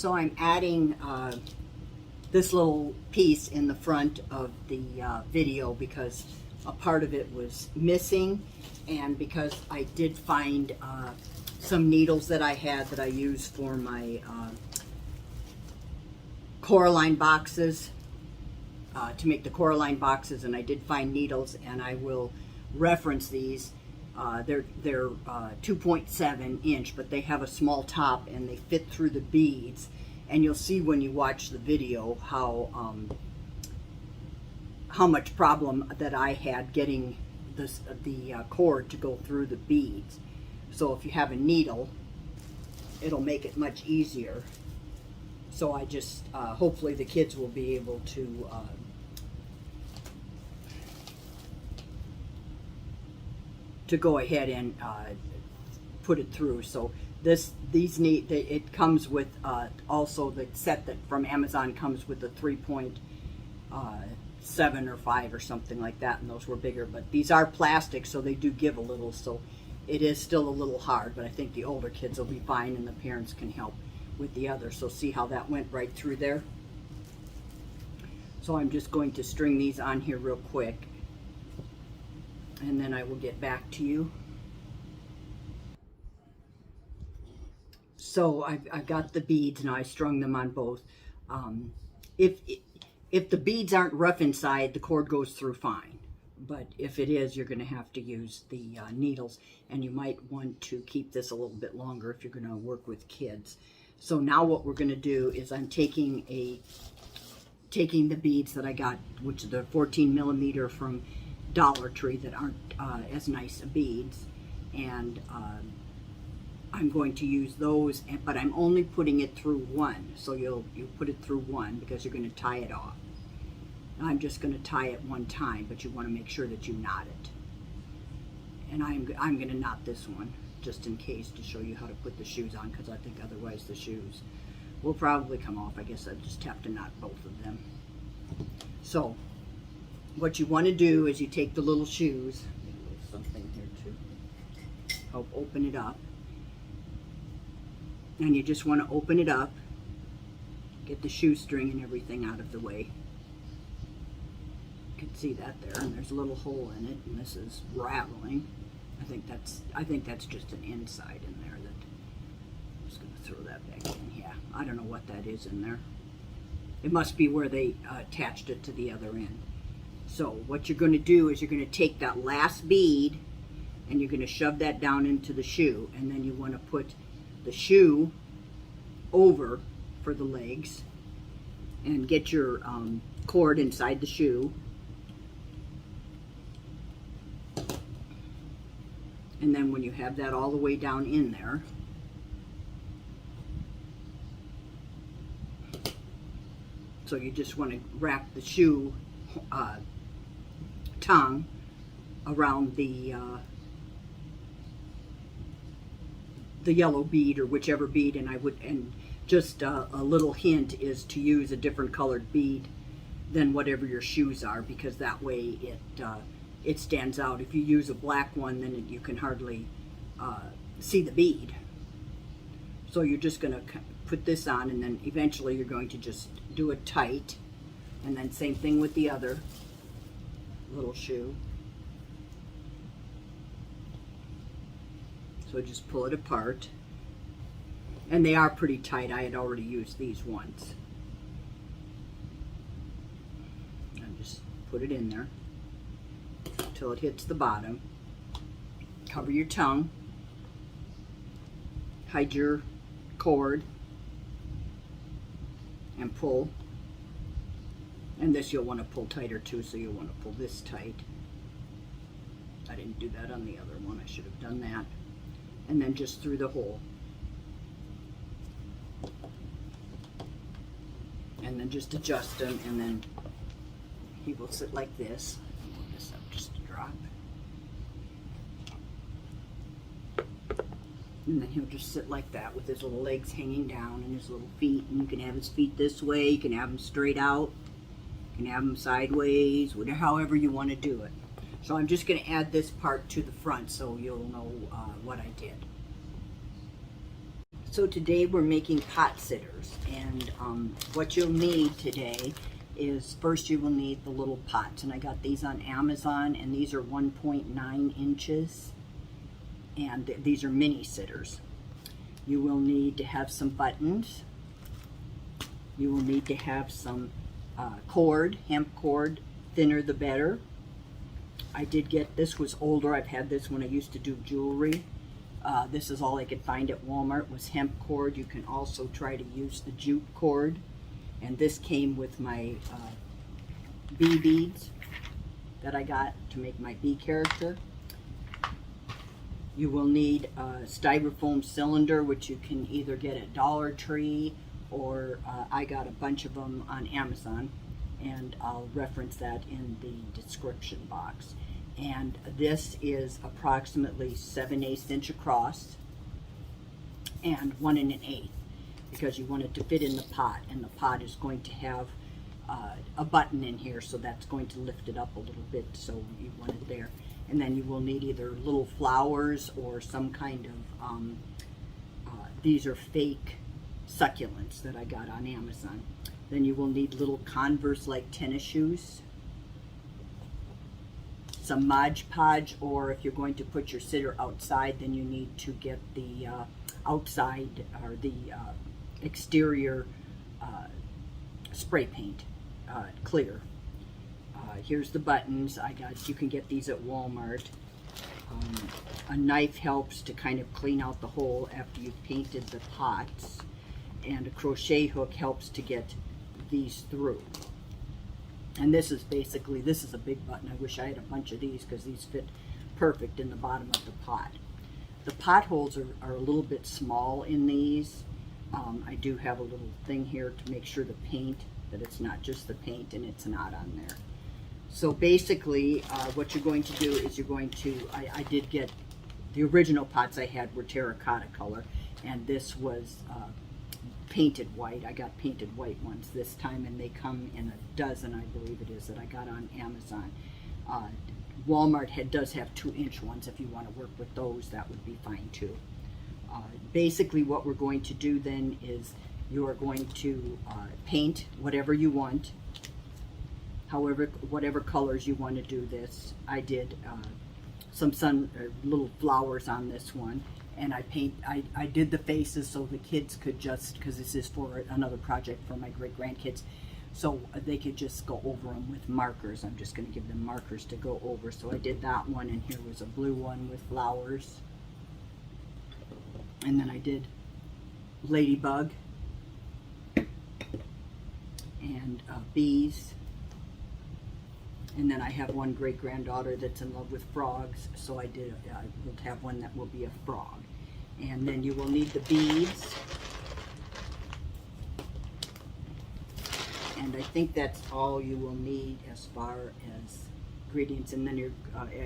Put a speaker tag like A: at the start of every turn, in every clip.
A: So I'm adding this little piece in the front of the video because a part of it was missing, and because I did find some needles that I had that I use for my Coraline boxes, to make the Coraline boxes, and I did find needles, and I will reference these. They're 2.7 inch, but they have a small top and they fit through the beads, and you'll see when you watch the video how much problem that I had getting the cord to go through the beads. So if you have a needle, it'll make it much easier. So I just hopefully the kids will be able to go ahead and put it through. So it comes with also the set that from Amazon comes with the 3.7 or 5 or something like that, and those were bigger, but these are plastic, so they do give a little, so it is still a little hard, but I think the older kids will be fine and the parents can help with the other. So see how that went right through there? So I'm just going to string these on here real quick, and then I will get back to you. So I've got the beads, and I strung them on both. If the beads aren't rough inside, the cord goes through fine. But if it is, you're going to have to use the needles, and you might want to keep this a little bit longer if you're going to work with kids. So now what we're going to do is I'm taking the beads that I got, which are the 14 millimeter from Dollar Tree that aren't as nice beads, and I'm going to use those, but I'm only putting it through one. So you put it through one because you're going to tie it off. I'm just going to tie it one time, but you want to make sure that you knot it. And I'm going to knot this one just in case, to show you how to put the shoes on, because I think otherwise the shoes will probably come off. I guess I just have to knot both of them. So what you want to do is you take the little shoes, maybe a little something here to help open it up, and you just want to open it up, get the shoestring and everything out of the way. You can see that there, and there's a little hole in it, and this is raveling. I think that's just an inside in there. That I'm just going to throw that back in. Yeah, I don't know what that is in there. It must be where they attached it to the other end. So what you're going to do is you're going to take that last bead and you're going to shove that down into the shoe, and then you want to put the shoe over for the legs and get your cord inside the shoe. And then when you have that all the way down in there, so you just want to wrap the shoe tongue around the yellow bead or whichever bead, and just a little hint is to use a different colored bead than whatever your shoes are, because that way it stands out. If you use a black one, then you can hardly see the bead. So you're just going to put this on, and then eventually you're going to just do it tight, and then same thing with the other little shoe. So just pull it apart, and they are pretty tight. I had already used these once. And just put it in there until it hits the bottom. Cover your tongue, hide your cord, and pull. And this you'll want to pull tighter too, so you'll want to pull this tight. I didn't do that on the other one. I should have done that. And then just through the hole. And then just adjust them, and then he will sit like this. Move this up just a drop. And then he'll just sit like that with his little legs hanging down and his little feet. And you can have his feet this way, you can have them straight out, you can have them sideways, whatever, however you want to do it. So I'm just going to add this part to the front so you'll know what I did. So today we're making pot sitters, and what you'll need today is, first you will need the little pots, and I got these on Amazon, and these are 1.9 inches, and these are mini sitters. You will need to have some buttons. You will need to have some cord, hemp cord, thinner the better. I did get, this was older, I've had this when I used to do jewelry. This is all I could find at Walmart, was hemp cord. You can also try to use the jute cord. And this came with my bee beads that I got to make my bee character. You will need a styrofoam cylinder, which you can either get at Dollar Tree, or I got a bunch of them on Amazon, and I'll reference that in the description box. And this is approximately 7/8 inch across and 1 1/8, because you want it to fit in the pot, and the pot is going to have a button in here, so that's going to lift it up a little bit, so you want it there. And then you will need either little flowers or some kind of these are fake succulents that I got on Amazon. Then you will need little Converse like tennis shoes, some Mod Podge, or if you're going to put your sitter outside, then you need to get the outside or the exterior spray paint, clear. Here's the buttons I got. You can get these at Walmart. A knife helps to kind of clean out the hole after you've painted the pots, and a crochet hook helps to get these through. And this is basically, this is a big button. I wish I had a bunch of these, because these fit perfect in the bottom of the pot. The pot holes are a little bit small in these. I do have a little thing here to make sure the paint, that it's not just the paint and it's not on there. So basically what you're going to do is you're going to, I did get, the original pots I had were terracotta color, and this was painted white. I got painted white ones this time, and they come in a dozen, I believe it is, that I got on Amazon. Walmart does have 2-inch ones. If you want to work with those, that would be fine too. Basically what we're going to do then is you are going to paint whatever you want, whatever colors you want to do this. I did some little flowers on this one, and I did the faces so the kids could just, because this is for another project for my great grandkids, so they could just go over them with markers. I'm just going to give them markers to go over. So I did that one, and here was a blue one with flowers, and then I did ladybug and bees. And then I have one great granddaughter that's in love with frogs, so I will have one that will be a frog. And then you will need the beads. And I think that's all you will need as far as ingredients, and then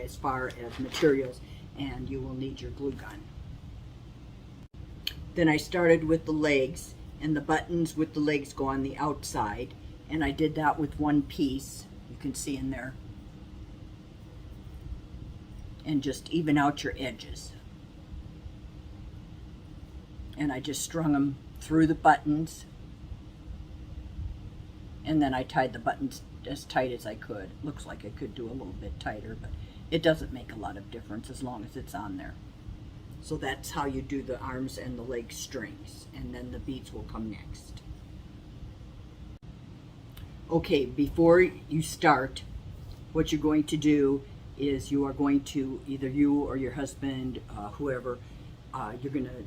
A: as far as materials, and you will need your glue gun. Then I started with the legs, and the buttons with the legs go on the outside, and I did that with one piece. You can see in there, and just even out your edges. And I just strung them through the buttons, and then I tied the buttons as tight as I could. Looks like I could do a little bit tighter, but it doesn't make a lot of difference as long as it's on there. So that's how you do the arms and the leg strings, and then the beads will come next. Okay, before you start, what you're going to do is you are going to, either you or your husband, whoever, you're going to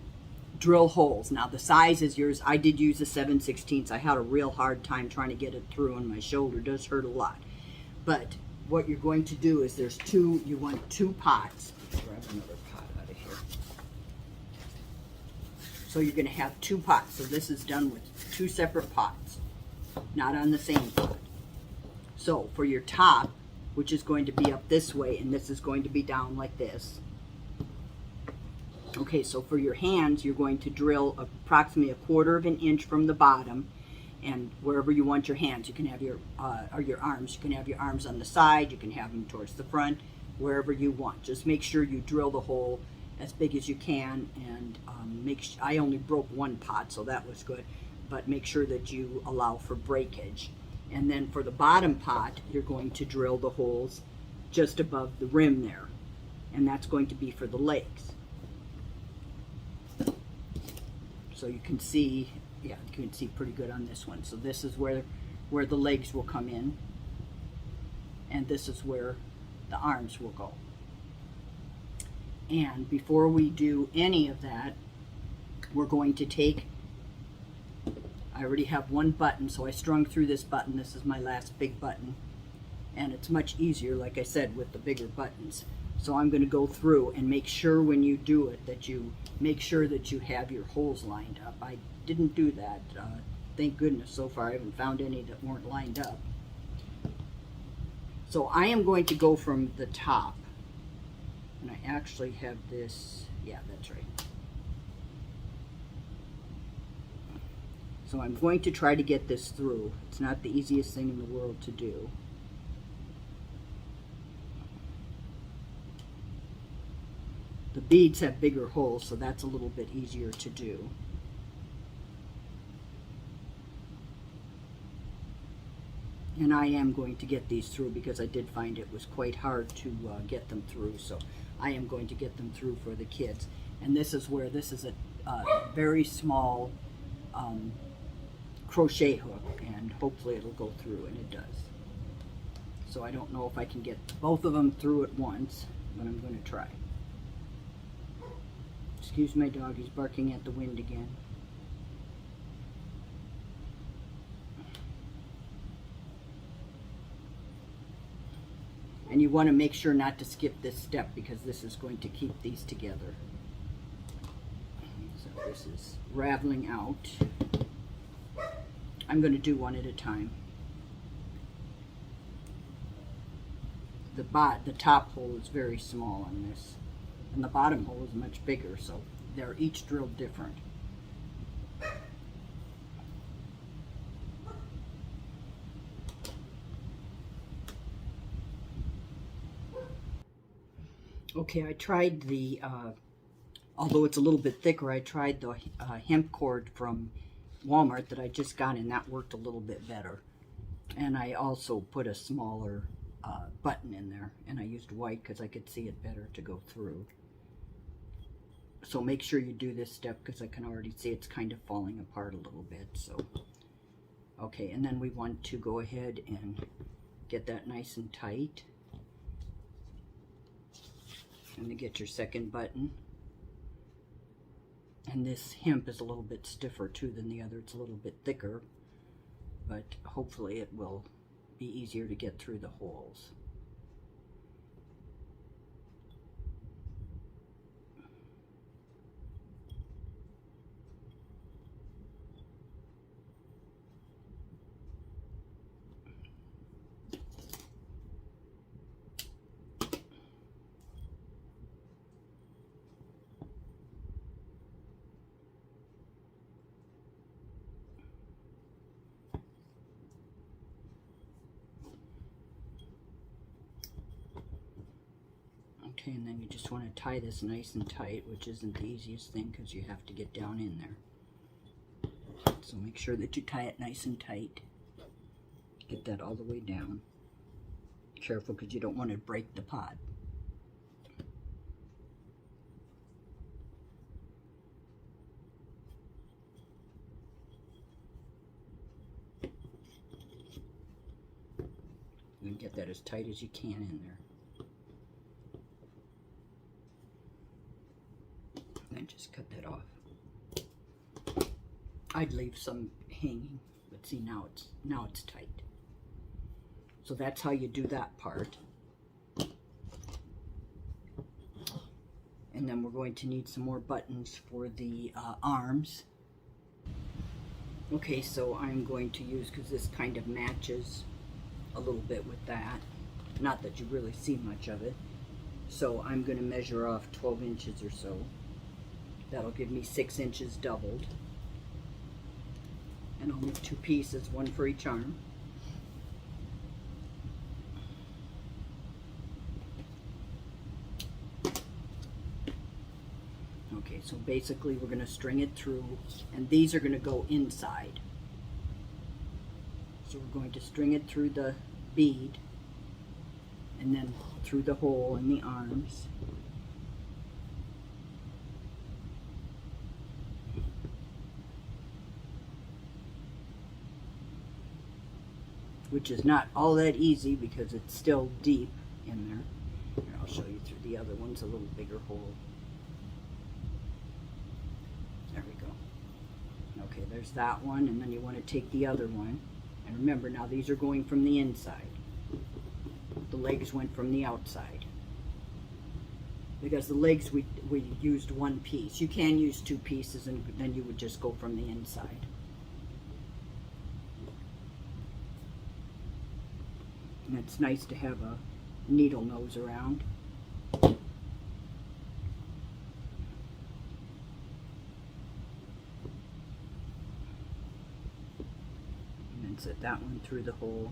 A: drill holes. Now the size is yours. I did use a 7/16. I had a real hard time trying to get it through, and my shoulder does hurt a lot. But what you're going to do is you want 2 pots. Grab another pot out of here. So you're going to have 2 pots. So this is done with 2 separate pots, not on the same pot. So for your top, which is going to be up this way, and this is going to be down like this. Okay, so for your hands, you're going to drill approximately 1/4 inch from the bottom, and wherever you want your hands, you can have your arms. You can have your arms on the side, you can have them towards the front, wherever you want. Just make sure you drill the hole as big as you can, and I only broke one pot, so that was good, but make sure that you allow for breakage. And then for the bottom pot, you're going to drill the holes just above the rim there, and that's going to be for the legs. So you can see, yeah, you can see pretty good on this one. So this is where the legs will come in, and this is where the arms will go. And before we do any of that, we're going to take, I already have one button, so I strung through this button. This is my last big button, and it's much easier, like I said, with the bigger buttons. So I'm going to go through and make sure when you do it that you make sure that you have your holes lined up. I didn't do that. Thank goodness so far I haven't found any that weren't lined up. So I am going to go from the top, and I actually have this, yeah, that's right. So I'm going to try to get this through. It's not the easiest thing in the world to do. The beads have bigger holes, so that's a little bit easier to do. And I am going to get these through because I did find it was quite hard to get them through, so I am going to get them through for the kids. And this is where this is a very small crochet hook, and hopefully it'll go through, and it does. So I don't know if I can get both of them through at once, but I'm going to try. Excuse my dog, he's barking at the wind again. And you want to make sure not to skip this step because this is going to keep these together. So this is raveling out. I'm going to do one at a time. The top hole is very small on this, and the bottom hole is much bigger, so they're each drilled different. Okay, I tried the, although it's a little bit thicker, I tried the hemp cord from Walmart that I just got, and that worked a little bit better. And I also put a smaller button in there, and I used white because I could see it better to go through. So make sure you do this step because I can already see it's kind of falling apart a little bit. So okay, and then we want to go ahead and get that nice and tight. And to get your second button. And this hemp is a little bit stiffer too than the other. It's a little bit thicker, but hopefully it will be easier to get through the holes. Okay, and then you just want to tie this nice and tight, which isn't the easiest thing because you have to get down in there. So make sure that you tie it nice and tight. Get that all the way down. Careful because you don't want to break the pot. And get that as tight as you can in there. And just cut that off. I'd leave some hanging, but see now it's tight. So that's how you do that part. And then we're going to need some more buttons for the arms. Okay, so I'm going to use, because this kind of matches a little bit with that. Not that you really see much of it. So I'm going to measure off 12 inches or so. That'll give me 6 inches doubled. And I'll make 2 pieces, one for each arm. Okay, so basically we're going to string it through, and these are going to go inside. So we're going to string it through the bead, and then through the hole in the arms. Which is not all that easy because it's still deep in there. Here, I'll show you through the other ones, a little bigger hole. There we go. Okay, there's that one, and then you want to take the other one. And remember, now these are going from the inside. The legs went from the outside. Because the legs, we used one piece. You can use two pieces, and then you would just go from the inside. And it's nice to have a needle nose around. And then set that one through the hole.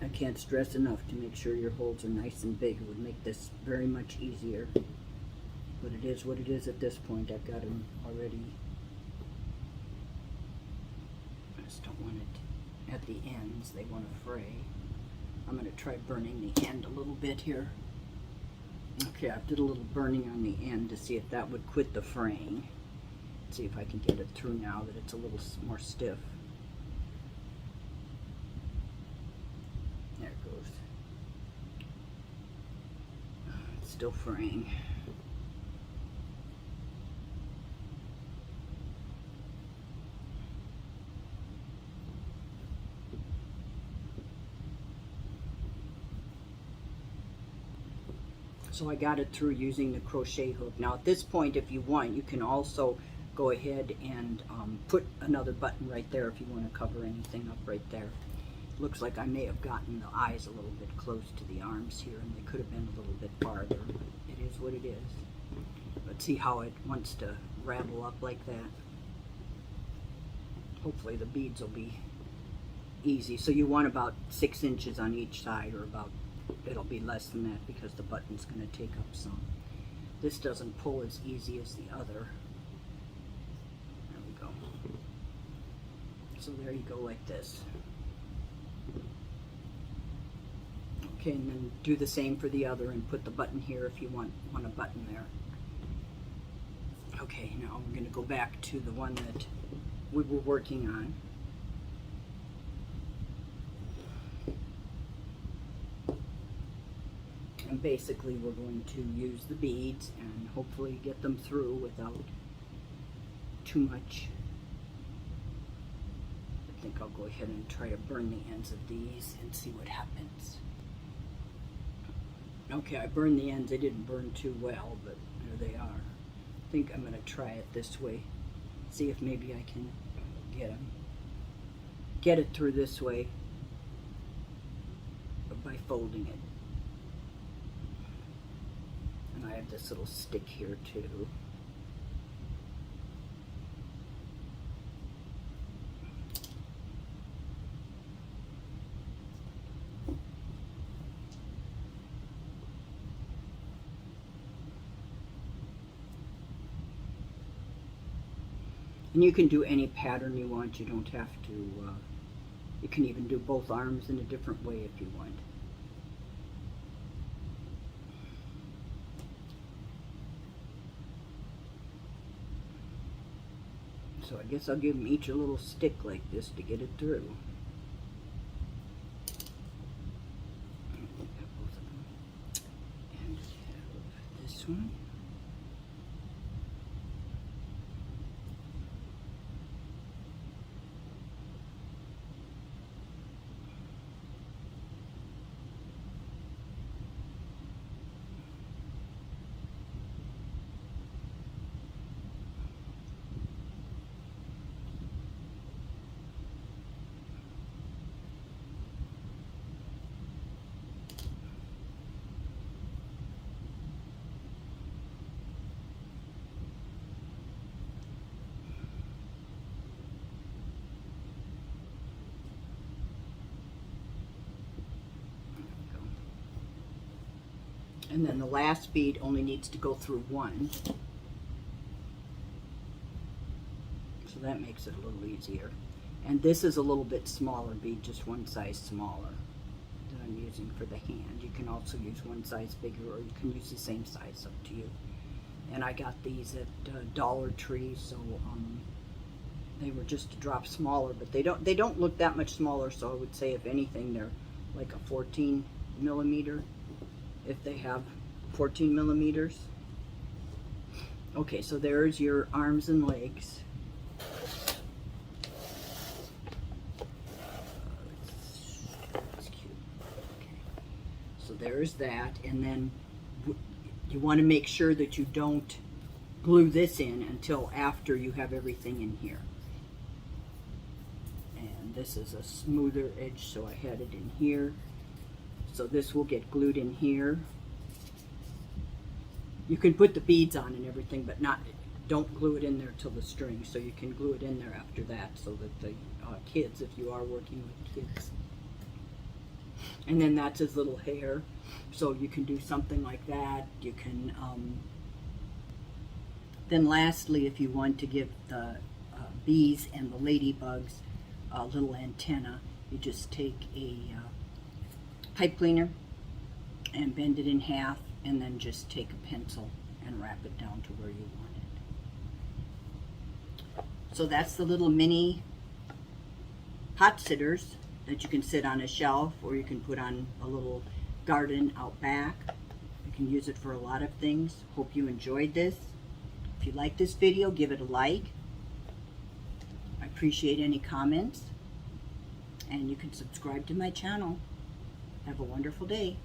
A: I can't stress enough to make sure your holes are nice and big. It would make this very much easier. But it is what it is at this point. I've got them already. I just don't want it at the ends. They want to fray. I'm going to try burning the end a little bit here. Okay, I did a little burning on the end to see if that would quit the fraying. See if I can get it through now that it's a little more stiff. There it goes. It's still fraying. So I got it through using the crochet hook. Now at this point, if you want, you can also go ahead and put another button right there if you want to cover anything up right there. Looks like I may have gotten the eyes a little bit close to the arms here, and they could have been a little bit farther. It is what it is. But see how it wants to ravel up like that? Hopefully the beads will be easy. So you want about 6 inches on each side, or about, it'll be less than that because the button's going to take up some. This doesn't pull as easy as the other. There we go. So there you go, like this. Okay, and then do the same for the other and put the button here if you want a button there. Okay, now we're going to go back to the one that we were working on. And basically we're going to use the beads and hopefully get them through without too much. I think I'll go ahead and try to burn the ends of these and see what happens. Okay, I burned the ends. They didn't burn too well, but there they are. I think I'm going to try it this way. See if maybe I can get it through this way by folding it. And I have this little stick here too. And you can do any pattern you want. You don't have to, you can even do both arms in a different way if you want. So I guess I'll give them each a little stick like this to get it through. And this one. And then the last bead only needs to go through one. So that makes it a little easier. And this is a little bit smaller bead, just one size smaller that I'm using for the hand. You can also use one size bigger, or you can use the same size, up to you. And I got these at Dollar Tree, so they were just a drop smaller, but they don't look that much smaller, so I would say if anything they're like a 14 millimeter, if they have 14 millimeters. Okay, so there's your arms and legs. That's cute. Okay, so there's that, and then you want to make sure that you don't glue this in until after you have everything in here. And this is a smoother edge, so I had it in here. So this will get glued in here. You can put the beads on and everything, but don't glue it in there till the string. So you can glue it in there after that, so that the kids, if you are working with kids. And then that's his little hair. So you can do something like that. You can, then lastly, if you want to give the bees and the ladybugs a little antenna, you just take a pipe cleaner and bend it in half, and then just take a pencil and wrap it down to where you want it. So that's the little mini pot sitters that you can sit on a shelf, or you can put on a little garden out back. You can use it for a lot of things. Hope you enjoyed this. If you like this video, give it a like. I appreciate any comments, and you can subscribe to my channel. Have a wonderful day.